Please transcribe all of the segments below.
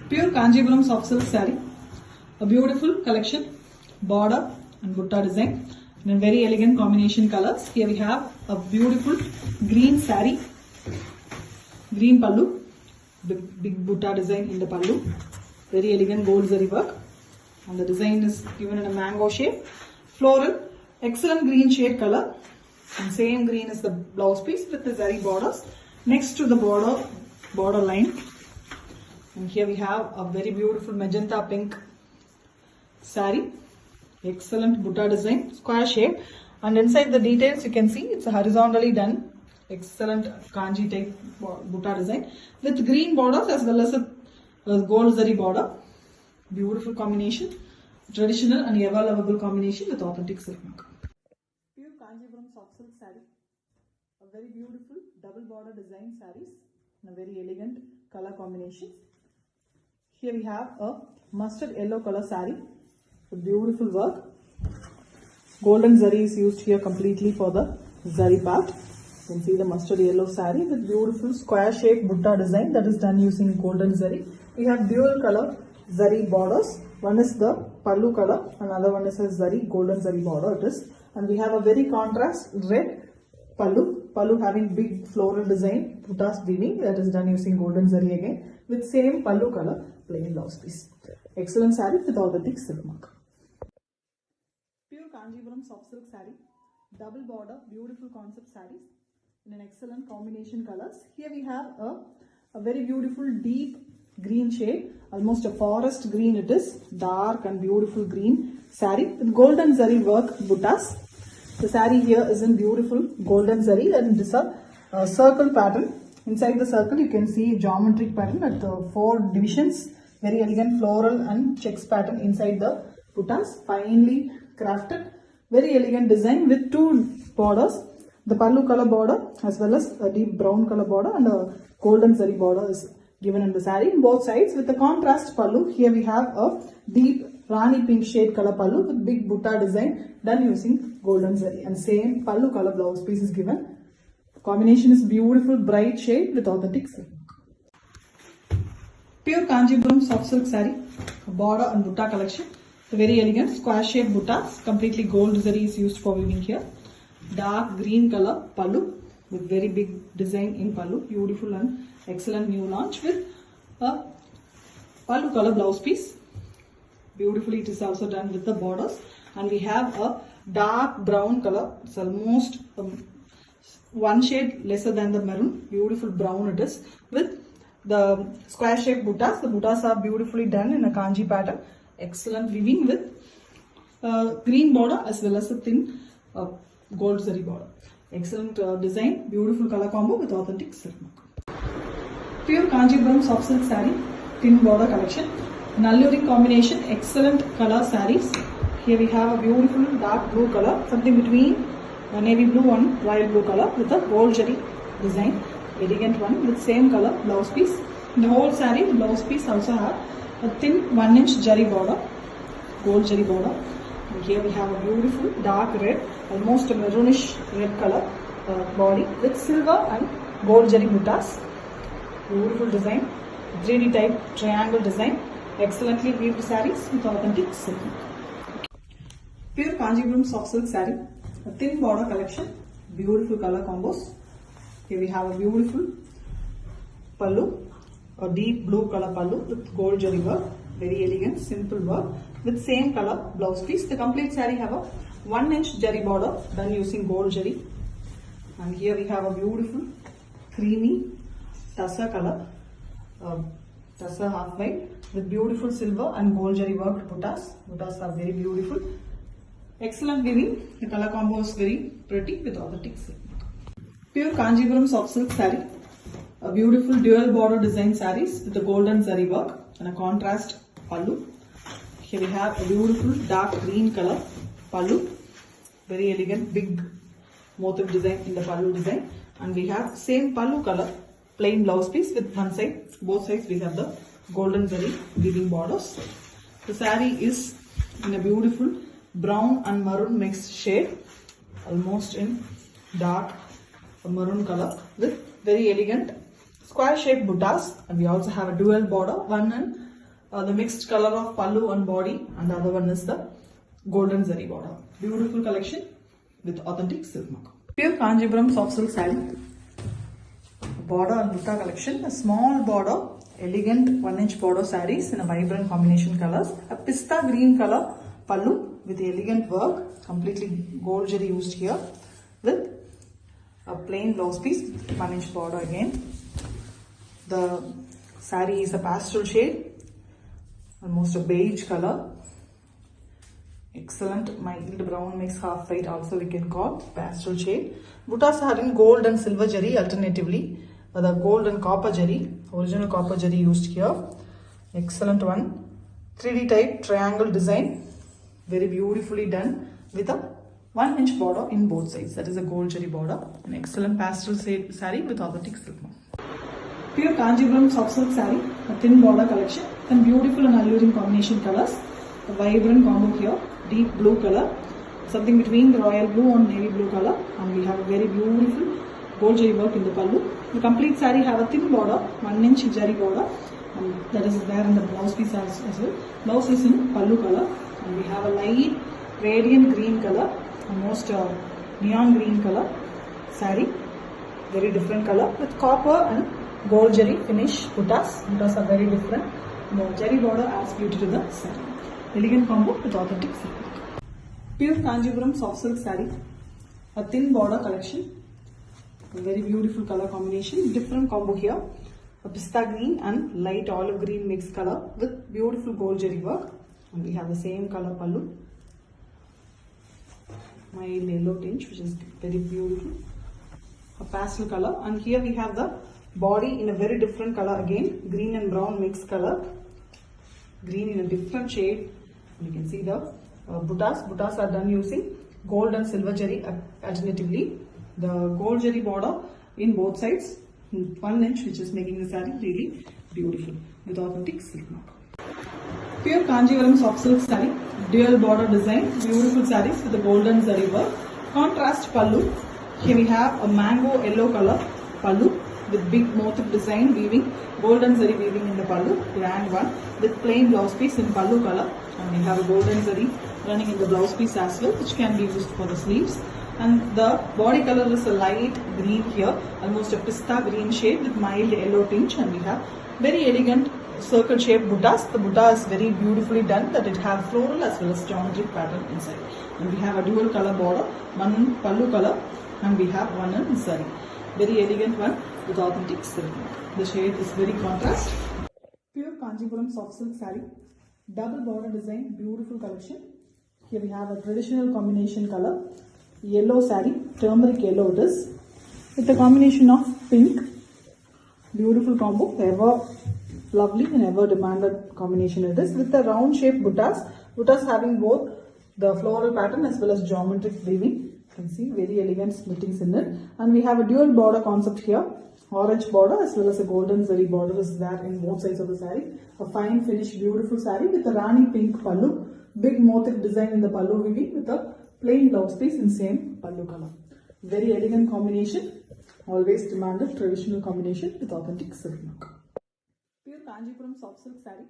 Pure Kanjipuram soft silk saree. A beautiful collection, border and butta design in a very elegant combination colors. Here we have a beautiful green saree, green pallu, big butta design in the pallu, very elegant gold zari work, and the design is given in a mango shape, floral, excellent green shade color, and same green is the blouse piece with the zari borders next to the border line. And here we have a very beautiful magenta pink saree, excellent butta design, square shape, and inside the details you can see it's a horizontally done, excellent kanji type butta design with green borders as well as a gold zari border. Beautiful combination, traditional and ever lovable combination with authentic silk mark. Pure Kanjipuram soft silk saree, a very beautiful double border design sarees in a very elegant color combinations. Here we have a mustard yellow color saree with beautiful work. Golden zari is used here completely for the zari part. You can see the mustard yellow saree with beautiful square shaped butta design that is done using golden zari. We have dual color zari borders. One is the pallu color, another one is a zari, golden zari border it is. And we have a very contrast red pallu having big floral design, buttas weaving that is done using golden zari again with same pallu color, plain blouse piece. Excellent saree with authentic silk mark. Pure Kanjipuram soft silk saree, double border, beautiful concept sarees in an excellent combination colors. Here we have a very beautiful deep green shade, almost a forest green it is, dark and beautiful green saree with golden zari work buttas. The saree here is in beautiful golden zari and it is a circle pattern. Inside the circle you can see geometric pattern at the 4 divisions, very elegant floral and checks pattern inside the buttas, finely crafted, very elegant design with 2 borders. The pallu color border as well as a deep brown color border and a golden zari border is given in the saree in both sides with the contrast pallu. Here we have a deep Rani pink shade color pallu with big butta design done using golden zari and same pallu color blouse piece is given. Combination is beautiful bright shade with authentic silk. Pure Kanjipuram soft silk saree, border and butta collection. A very elegant square shaped buttas, completely gold zari is used for weaving here. Dark green color pallu with very big design in pallu, beautiful and excellent new launch with a pallu color blouse piece. Beautifully it is also done with the borders, and we have a dark brown color. It's almost one shade lesser than the maroon. Beautiful brown it is with the square shaped buttas. The buttas are beautifully done in a kanji pattern. Excellent weaving with green border as well as a thin gold zari border. Excellent design, beautiful color combo with authentic silk mark. Pure Kanjipuram soft silk saree, thin border collection. An alluring combination, excellent color sarees. Here we have a beautiful dark blue color, something between a navy blue and royal blue color with a gold zari design. Elegant one with same color blouse piece. In the whole saree, the blouse piece also have a thin 1-inch zari border, gold zari border. And here we have a beautiful dark red, almost a maroonish red color body with silver and gold zari buttas. Beautiful design, 3D type triangle design. Excellently weaved sarees with authentic silk. Pure Kanjipuram soft silk saree, a thin border collection, beautiful color combos. Here we have a beautiful pallu, a deep blue color pallu with gold zari work, very elegant, simple work with same color blouse piece. The complete saree have a 1-inch zari border done using gold zari. And here we have a beautiful creamy tussar color, tussar half white with beautiful silver and gold zari worked buttas. Buttas are very beautiful. Excellent weaving. The color combo is very pretty with authentic silk. Pure Kanjipuram soft silk saree. A beautiful dual border design sarees with the golden zari work and a contrast pallu. Here we have a beautiful dark green color pallu. Very elegant big motif design in the pallu design. And we have same pallu color plain blouse piece with one side. Both sides we have the golden zari weaving borders. The saree is in a beautiful brown and maroon mixed shade, almost in dark maroon color with very elegant square shaped buttas, and we also have a dual border, one in the mixed color of pallu and body, and the other one is the golden zari border. Beautiful collection with authentic silk mark. Pure Kanjipuram soft silk saree. Border and butta collection. A small border, elegant 1-inch border sarees in a vibrant combination colors. A pista green color pallu with elegant work, completely gold jari used here, with a plain blouse piece, 1-inch border again. The saree is a pastel shade, almost a beige color. Excellent mild brown mix, half white also we can call, pastel shade. Buttas are in gold and silver jari alternatively. The gold and copper jari, original copper jari used here. Excellent one. 3D type triangle design, very beautifully done with a 1-inch border in both sides. That is a gold jari border. An excellent pastel saree with authentic silk. Pure Kanjipuram soft silk saree, a thin border collection and beautiful and alluring combination colors. A vibrant combo here, deep blue color, something between the royal blue and navy blue color, and we have a very beautiful gold jari work in the pallu. The complete saree have a thin border, 1-inch jari border, and that is there in the blouse piece as well. Blouse is in pallu color, and we have a light radiant green color, almost neon green color saree, very different color with copper and gold jari finish. Buttas are very different. The jari border adds beauty to the saree. Elegant combo with authentic silk. Pure Kanjipuram soft silk saree, a thin border collection, a very beautiful color combination, different combo here, a pista green and light olive green mixed color with beautiful gold jari work, and we have the same color pallu, mild yellow tinge which is very beautiful, a pastel color, and here we have the body in a very different color again, green and brown mixed color, green in a different shade. You can see the buttas are done using gold and silver jari alternatively. The gold jari border in both sides, 1-inch, which is making the saree really beautiful with authentic silk mark. Pure Kanjipuram soft silk saree, dual border design, beautiful sarees with the golden zari work. Contrast pallu. Here we have a mango yellow color pallu with big motif design weaving, golden zari weaving in the pallu, grand one, with plain blouse piece in pallu color, and we have a golden zari running in the blouse piece as well, which can be used for the sleeves. And the body color is a light green here, almost a pista green shade with mild yellow tinge, and we have very elegant circle shaped buttas. The butta is very beautifully done, that it have floral as well as geometric pattern inside. And we have a dual color border, one in pallu color and we have one in zari. Very elegant one with authentic silk. The shade is very contrast. Pure Kanjipuram soft silk saree, double border design, beautiful collection. Here we have a traditional combination color, yellow saree, turmeric yellow it is, with a combination of pink. Beautiful combo, ever lovely and ever demanded combination it is, with the round shaped buttas. Buttas having both the floral pattern as well as geometric weaving. You can see very elegant splittings in it. And we have a dual border concept here, orange border as well as a golden zari border is there in both sides of the saree. A fine finished beautiful saree with a rani pink pallu, big motif design in the pallu weaving with a plain blouse piece in same pallu color. Very elegant combination, always demanded traditional combination with authentic silk mark. Pure Kanjipuram soft silk saree,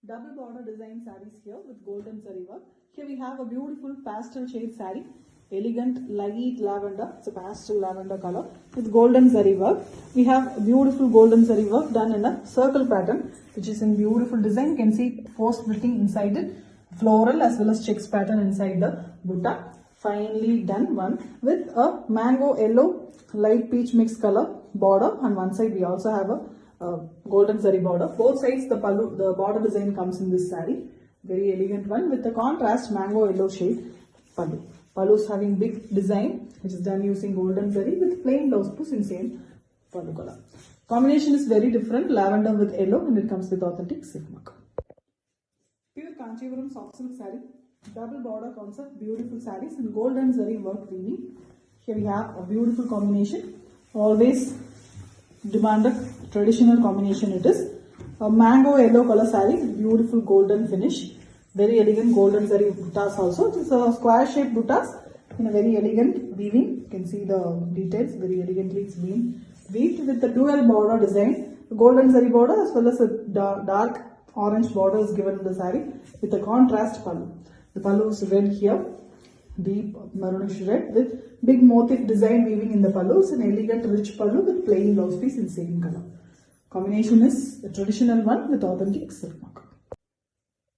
double border design sarees here with golden zari work. Here we have a beautiful pastel shade saree, elegant light lavender, it's a pastel lavender color with golden zari work. We have a beautiful golden zari work done in a circle pattern which is in beautiful design. You can see four splitting inside it, floral as well as checks pattern inside the butta. Finely done one with a mango yellow light peach mixed color border, and one side we also have a golden zari border. Both sides the pallu, the border design comes in this saree. Very elegant one with the contrast mango yellow shade pallu. Pallu is having big design which is done using golden zari with plain blouse piece in same pallu color. Combination is very different, lavender with yellow, and it comes with authentic silk mark. Pure Kanjipuram soft silk saree, double border concept, beautiful sarees and golden zari work weaving. Here we have a beautiful combination, always demanded traditional combination it is. A mango yellow color saree, beautiful golden finish, very elegant golden zari buttas also. It is a square shaped buttas in a very elegant weaving. You can see the details, very elegantly it's been weaved with the dual border design, golden zari border as well as a dark orange border is given in the saree with a contrast pallu. The pallu is red here, deep maroonish red with big motif design weaving in the pallu. It's an elegant rich pallu with plain blouse piece in same color. Combination is a traditional one with authentic silk mark.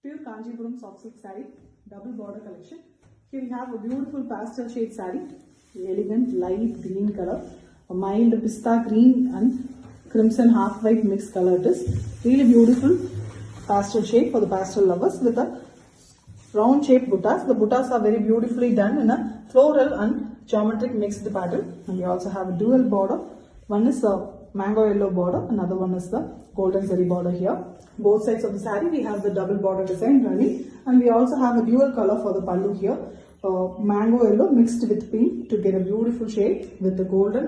Pure Kanjipuram soft silk saree, double border collection. Here we have a beautiful pastel shade saree, elegant light green color, a mild pista green and crimson half white mixed color. It is really beautiful pastel shade for the pastel lovers with a round shaped buttas. The buttas are very beautifully done in a floral and geometric mixed pattern. And we also have a dual border. One is a mango yellow border, another one is the golden zari border here. Both sides of the saree we have the double border design running, and we also have a dual color for the pallu here. Mango yellow mixed with pink to get a beautiful shade with the golden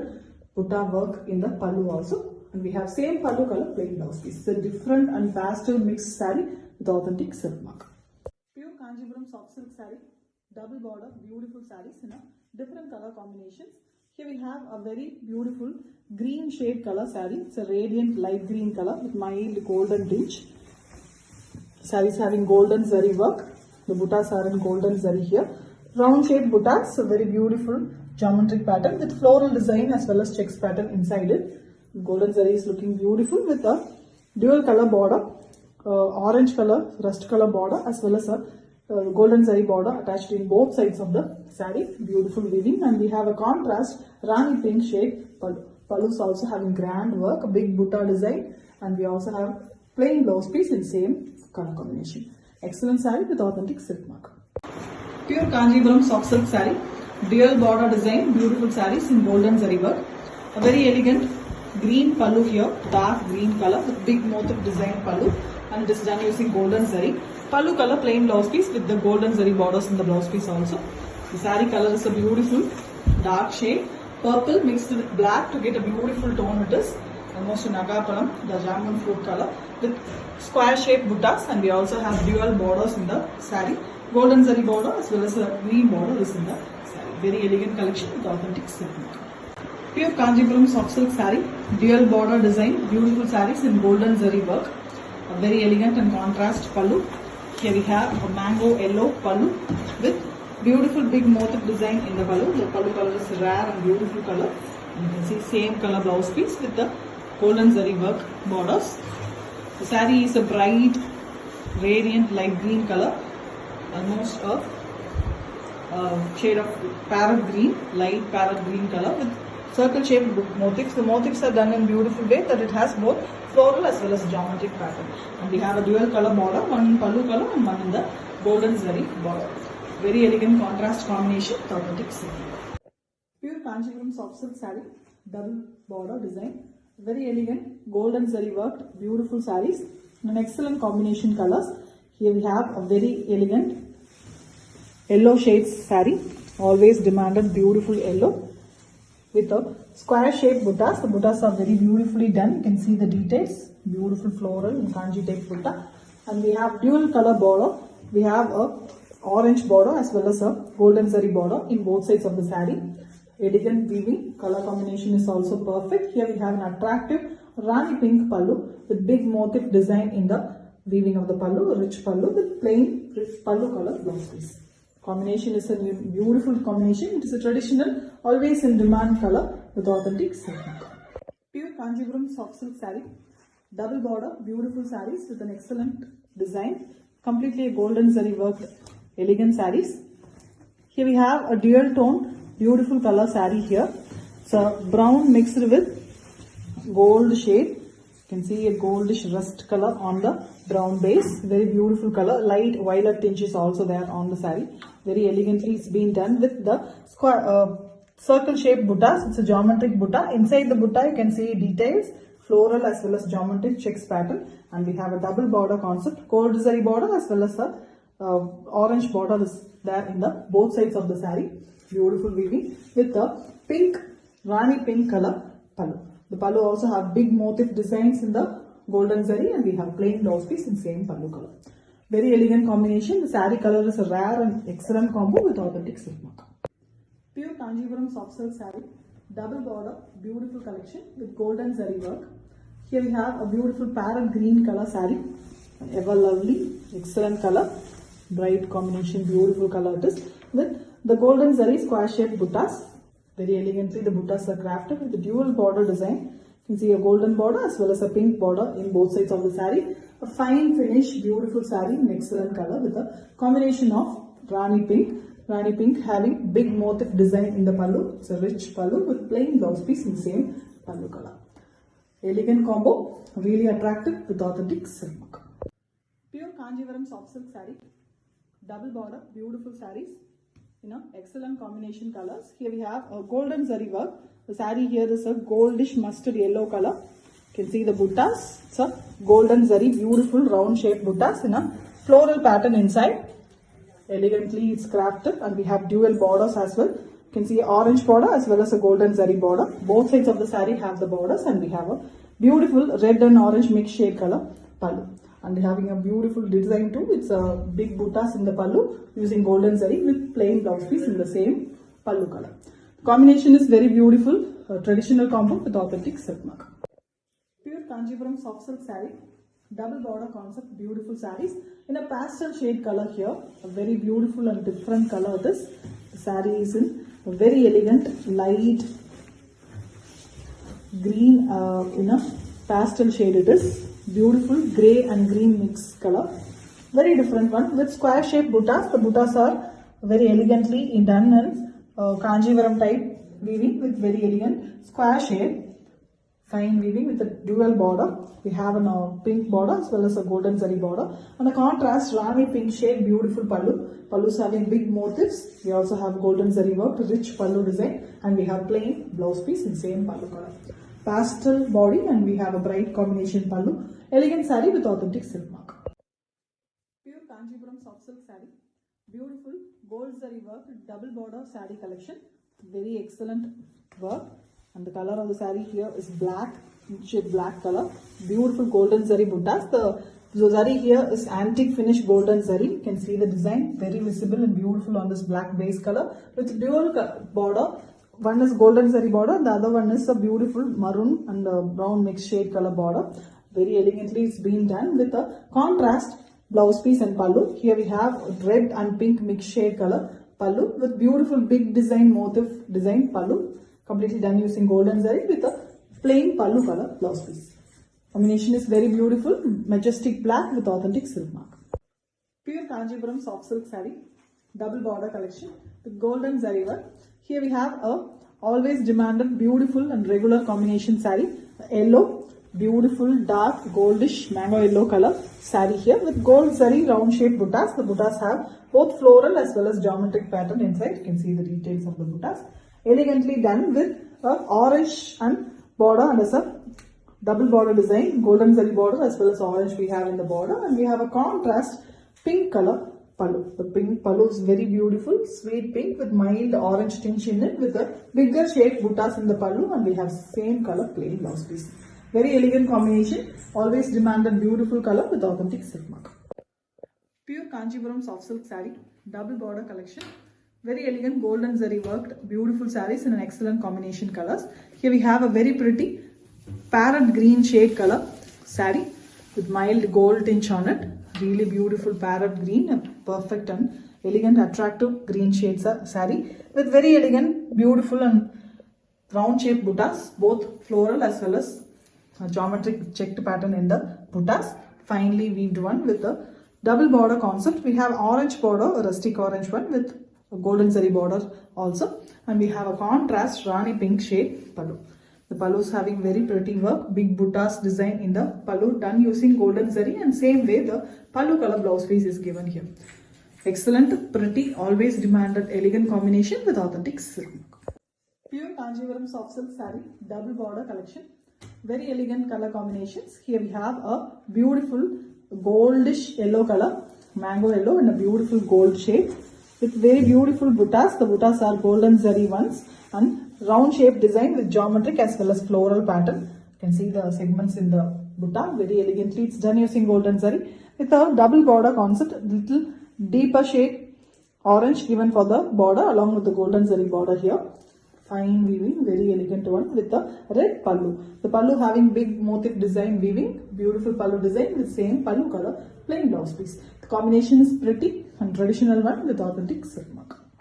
butta work in the pallu also. And we have same pallu color plain blouse piece. It's a different and pastel mixed saree with authentic silk mark. Pure Kanjipuram soft silk saree, double border, beautiful sarees in a different color combinations. Here we have a very beautiful green shade color saree. It's a radiant light green color with mild golden tinge. Sarees having golden zari work. The buttas are in golden zari here. Round shaped buttas, a very beautiful geometric pattern with floral design as well as checks pattern inside it. Golden zari is looking beautiful with a dual color border, orange color, rust color border as well as a golden zari border attached in both sides of the saree. Beautiful weaving, and we have a contrast rani pink shade pallu. Pallu is also having grand work, a big butta design, and we also have plain blouse piece in same color combination. Excellent saree with authentic silk mark. Pure Kanjipuram soft silk saree, dual border design, beautiful sarees in golden zari work. A very elegant green pallu here, dark green color with big motif design pallu, and it is done using golden zari. Pallu color plain blouse piece with the golden zari borders in the blouse piece also. The saree color is a beautiful dark shade, purple mixed with black to get a beautiful tone. It is almost an agapalam, the jamun fruit color with square shaped buttas, and we also have dual borders in the saree. Golden zari border as well as a green border is in the saree. Very elegant collection with authentic silk mark. Pure Kanjipuram soft silk saree, dual border design, beautiful sarees in golden zari work. A very elegant and contrast pallu. Here we have a mango yellow pallu with beautiful big motif design in the pallu. The pallu color is rare and beautiful color. You can see same color blouse piece with the golden zari work borders. The saree is a bright, radiant light green color, almost a shade of parrot green, light parrot green color with circle shaped motifs. The motifs are done in beautiful way that it has both floral as well as geometric pattern. And we have a dual color border, one in pallu color and one in the golden zari border. Very elegant contrast combination with authentic silk. Pure Kanjipuram soft silk saree, double border design. Very elegant golden zari worked, beautiful sarees and excellent combination colors. Here we have a very elegant yellow shades saree, always demanded beautiful yellow with a square shaped buttas. The buttas are very beautifully done. You can see the details, beautiful floral and kanji type butta. And we have dual color border. We have a orange border as well as a golden zari border in both sides of the saree. Elegant weaving, color combination is also perfect. Here we have an attractive rani pink pallu with big motif design in the weaving of the pallu, a rich pallu with plain pallu color blouse piece. Combination is a beautiful combination. It is a traditional, always in demand color with authentic silk. Pure Kanjipuram soft silk saree, double border, beautiful sarees with an excellent design, completely a golden zari worked elegant sarees. Here we have a dual tone, beautiful color saree here. It's a brown mixed with gold shade. You can see a goldish rust color on the brown base. Very beautiful color. Light violet tinge is also there on the saree. Very elegantly it's been done with the square circle shaped buttas. It's a geometric butta. Inside the butta you can see details, floral as well as geometric checks pattern. And we have a double border concept, gold zari border as well as a orange border is there in the both sides of the saree. Beautiful weaving with the pink, rani pink color pallu. The pallu also have big motif designs in the golden zari, and we have plain blouse piece in same pallu color. Very elegant combination. The saree color is a rare and excellent combo with authentic silk mark. Pure Kanjipuram soft silk saree, double border, beautiful collection with golden zari work. Here we have a beautiful parrot green color saree Ever lovely, excellent color, bright combination, beautiful color it is with the golden zari square shaped buttas. Very elegantly the buttas are crafted with the dual border design. You can see a golden border as well as a pink border in both sides of the saree. A fine finish, beautiful saree in excellent color with a combination of Rani pink. Rani pink having big motif design in the pallu. It's a rich pallu with plain blouse piece in the same pallu color. Elegant combo, really attractive with authentic silk work. Pure Kanjivaram soft silk saree, double border, beautiful sarees, excellent combination colors. Here we have a golden zari work. The saree here is a goldish mustard yellow color. You can see the buttas. It's a golden zari, beautiful round shaped buttas in a floral pattern inside. Elegantly it's crafted and we have dual borders as well. You can see orange border as well as a golden zari border. Both sides of the saree have the borders and we have a beautiful red and orange mixed shade color pallu. And having a beautiful design too. It's a big buttas in the pallu using golden zari with plain blouse piece in the same pallu color. Combination is very beautiful, a traditional combo with authentic silk mark. Pure Kanjivaram soft silk saree, double border concept, beautiful sarees in a pastel shade color here. A very beautiful and different color this. The saree is in a very elegant light green in a pastel shade it is. Beautiful grey and green mixed color. Very different one with square shaped buttas. The buttas are very elegantly done in Kanjivaram type weaving with very elegant square shape. Fine weaving with a dual border. We have a pink border as well as a golden zari border. And a contrast Rani pink shade, beautiful pallu. Pallus having big motifs. We also have golden zari work, rich pallu design. And we have plain blouse piece in same pallu color. Pastel body and we have a bright combination pallu. Elegant saree with authentic silk mark. Pure Kanjivaram soft silk saree. Beautiful gold zari work, double border saree collection. Very excellent work. And the color of the saree here is black, shade black color. Beautiful golden zari buttas. The zari here is antique finish golden zari. You can see the design, very visible and beautiful on this black base color with dual border. One is golden zari border, the other one is a beautiful maroon and brown mixed shade color border. Very elegantly it's been done with a contrast blouse piece and pallu. Here we have red and pink mixed shade color pallu with beautiful big design motif design pallu. Completely done using golden zari with a plain pallu color blouse piece. Combination is very beautiful, majestic black with authentic silk mark. Pure Kanjivaram soft silk saree, double border collection with golden zari work. Here we have a always demanded beautiful and regular combination saree, yellow, beautiful dark goldish mango yellow color saree here with gold zari round shaped buttas. The buttas have both floral as well as geometric pattern inside. You can see the details of the buttas. Elegantly done with a orange and border and as a double border design, golden zari border as well as orange we have in the border, and we have a contrast pink color pallu. The pink pallu is very beautiful, sweet pink with mild orange tinge in it with a bigger shaped buttas in the pallu, and we have same color plain blouse piece. Very elegant combination, always demanded beautiful color with authentic silk mark. Pure Kanjivaram soft silk saree, double border collection. Very elegant golden zari worked beautiful sarees in an excellent combination colors. Here we have a very pretty parrot green shade color saree with mild gold tinge on it. Really beautiful parrot green, a perfect and elegant attractive green shades saree with very elegant beautiful and round shaped buttas, both floral as well as a geometric checked pattern in the buttas. Finely weaved one with a double border concept. We have orange border, a rustic orange one with a golden zari border also, and we have a contrast Rani pink shade pallu. The pallu is having very pretty work, big buttas design in the pallu done using golden zari, and same way the pallu color blouse piece is given here. Excellent, pretty, always demanded elegant combination with authentic silk. Pure Kanjivaram soft silk saree, double border collection. Very elegant color combinations. Here we have a beautiful goldish yellow color, mango yellow, and a beautiful gold shade with very beautiful buttas. The buttas are golden zari ones and round shaped design with geometric as well as floral pattern. You can see the segments in the butta very elegantly. It's done using golden zari with a double border concept, little deeper shade orange given for the border along with the golden zari border here. fine weaving, very elegant one with a red pallu. The pallu having big motif design weaving, beautiful pallu design with same pallu color, plain blouse piece. The combination is pretty and traditional one with authentic silk mark.